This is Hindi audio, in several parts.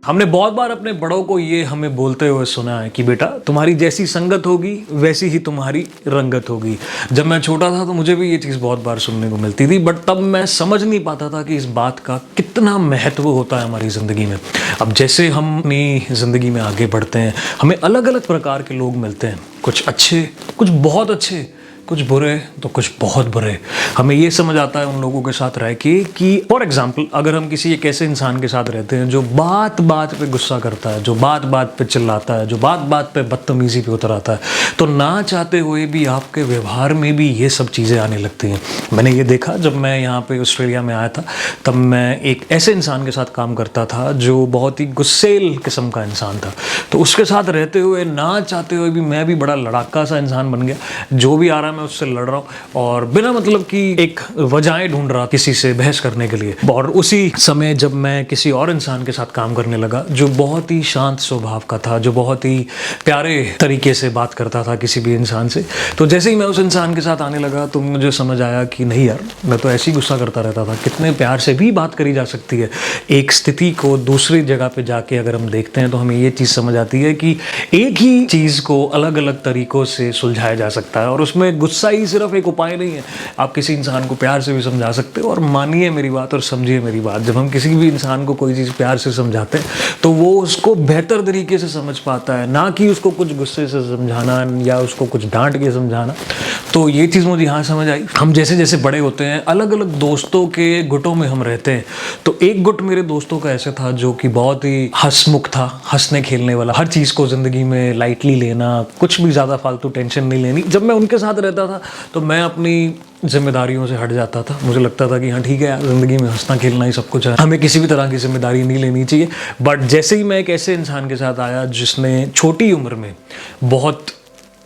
हमने बहुत बार अपने बड़ों को ये हमें बोलते हुए सुना है कि बेटा तुम्हारी जैसी संगत होगी वैसी ही तुम्हारी रंगत होगी। जब मैं छोटा था तो मुझे भी ये चीज़ बहुत बार सुनने को मिलती थी, बट तब मैं समझ नहीं पाता था कि इस बात का कितना महत्व होता है हमारी ज़िंदगी में। अब जैसे हम अपनी ज़िंदगी में आगे बढ़ते हैं, हमें अलग अलग प्रकार के लोग मिलते हैं, कुछ अच्छे, कुछ बहुत अच्छे, कुछ बुरे तो कुछ बहुत बुरे। हमें ये समझ आता है उन लोगों के साथ रह के कि फॉर एग्जांपल अगर हम किसी एक ऐसे इंसान के साथ रहते हैं जो बात बात पे गुस्सा करता है, जो बात बात पे चिल्लाता है, जो बात बात पे बदतमीजी पे उतर आता है, तो ना चाहते हुए भी आपके व्यवहार में भी ये सब चीज़ें आने लगती हैं। मैंने ये देखा जब मैं यहाँ पे ऑस्ट्रेलिया में आया था, तब मैं एक ऐसे इंसान के साथ काम करता था जो बहुत ही गुस्सेल किस्म का इंसान था। तो उसके साथ रहते हुए ना चाहते हुए भी मैं भी बड़ा लड़ाका सा इंसान बन गया। जो भी आ रहा है मैं उससे लड़ रहा हूँ और बिना मतलब कि एक वजहें ढूंढ रहा किसी से बहस करने के लिए। और उसी समय जब मैं किसी और इंसान के साथ काम करने लगा जो बहुत ही शांत स्वभाव का था, जो बहुत ही प्यारे तरीके से बात करता था किसी भी इंसान से, तो जैसे ही मैं उस इंसान के साथ आने लगा तो मुझे समझ आया कि नहीं यार, मैं तो ऐसे ही गुस्सा करता रहता था, कितने प्यार से भी बात करी जा सकती है। एक स्थिति को दूसरी जगह पे जाके अगर हम देखते हैं तो हमें ये चीज़ समझ आती है कि एक ही चीज़ को अलग अलग तरीकों से सुलझाया जा सकता है और उसमें गुस्सा ही सिर्फ एक उपाय नहीं है। आप किसी इंसान को प्यार से भी समझा सकते हो। और मानिए मेरी बात और समझिए मेरी बात, जब हम किसी भी इंसान को कोई चीज़ प्यार से समझाते हैं तो वो उसको बेहतर तरीके से समझ पाता है, ना कि उसको कुछ गुस्से से समझाना या उसको कुछ डांट के समझाना। तो ये चीज़ मुझे यहाँ समझ आई। हम जैसे जैसे बड़े होते हैं अलग अलग दोस्तों के गुटों में हम रहते हैं। तो एक गुट मेरे दोस्तों का ऐसे था जो कि बहुत ही हंसमुख था, हंसने खेलने वाला, हर चीज़ को ज़िंदगी में लाइटली लेना, कुछ भी ज़्यादा फालतू टेंशन नहीं लेनी। जब मैं उनके साथ रहता था तो मैं अपनी जिम्मेदारियों से हट जाता था। मुझे लगता था कि हाँ ठीक है यार, ज़िंदगी में हंसना खेलना ही सब कुछ है, हमें किसी भी तरह की जिम्मेदारी नहीं लेनी चाहिए। बट जैसे ही मैं एक ऐसे इंसान के साथ आया जिसने छोटी उम्र में बहुत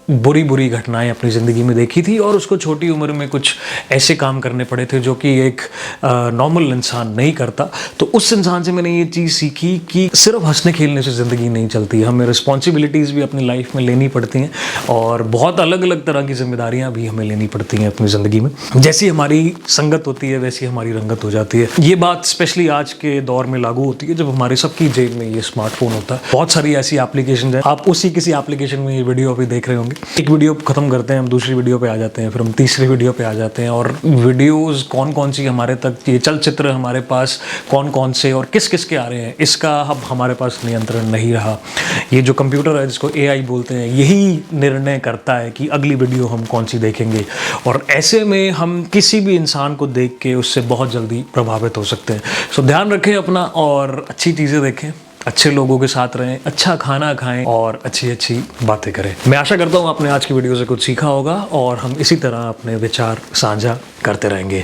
बुरी बुरी घटनाएं अपनी ज़िंदगी में देखी थी और उसको छोटी उम्र में कुछ ऐसे काम करने पड़े थे जो कि एक नॉर्मल इंसान नहीं करता, तो उस इंसान से मैंने ये चीज़ सीखी कि सिर्फ हंसने खेलने से ज़िंदगी नहीं चलती है। हमें रिस्पॉन्सिबिलिटीज़ भी अपनी लाइफ में लेनी पड़ती हैं और बहुत अलग अलग तरह की जिम्मेदारियाँ भी हमें लेनी पड़ती हैं अपनी ज़िंदगी में। जैसी हमारी संगत होती है वैसी हमारी रंगत हो जाती है। ये बात स्पेशली आज के दौर में लागू होती है जब हमारे सबकी जेब में ये स्मार्टफोन होता है। बहुत सारी ऐसी एप्लीकेशन है, आप उसी किसी एप्लीकेशन में ये वीडियो अभी देख रहे होंगे। एक वीडियो खत्म करते हैं, हम दूसरी वीडियो पे आ जाते हैं, फिर हम तीसरी वीडियो पे आ जाते हैं और वीडियोस कौन कौन सी हमारे तक, ये चलचित्र हमारे पास कौन कौन से और किस किस के आ रहे हैं, इसका अब हमारे पास नियंत्रण नहीं रहा। ये जो कंप्यूटर है जिसको AI बोलते हैं, यही निर्णय करता है कि अगली वीडियो हम कौन सी देखेंगे। और ऐसे में हम किसी भी इंसान को देख के उससे बहुत जल्दी प्रभावित हो सकते हैं। सो ध्यान रखें अपना और अच्छी चीज़ें देखें, अच्छे लोगों के साथ रहें, अच्छा खाना खाएं और अच्छी अच्छी बातें करें। मैं आशा करता हूँ आपने आज की वीडियो से कुछ सीखा होगा और हम इसी तरह अपने विचार साझा करते रहेंगे।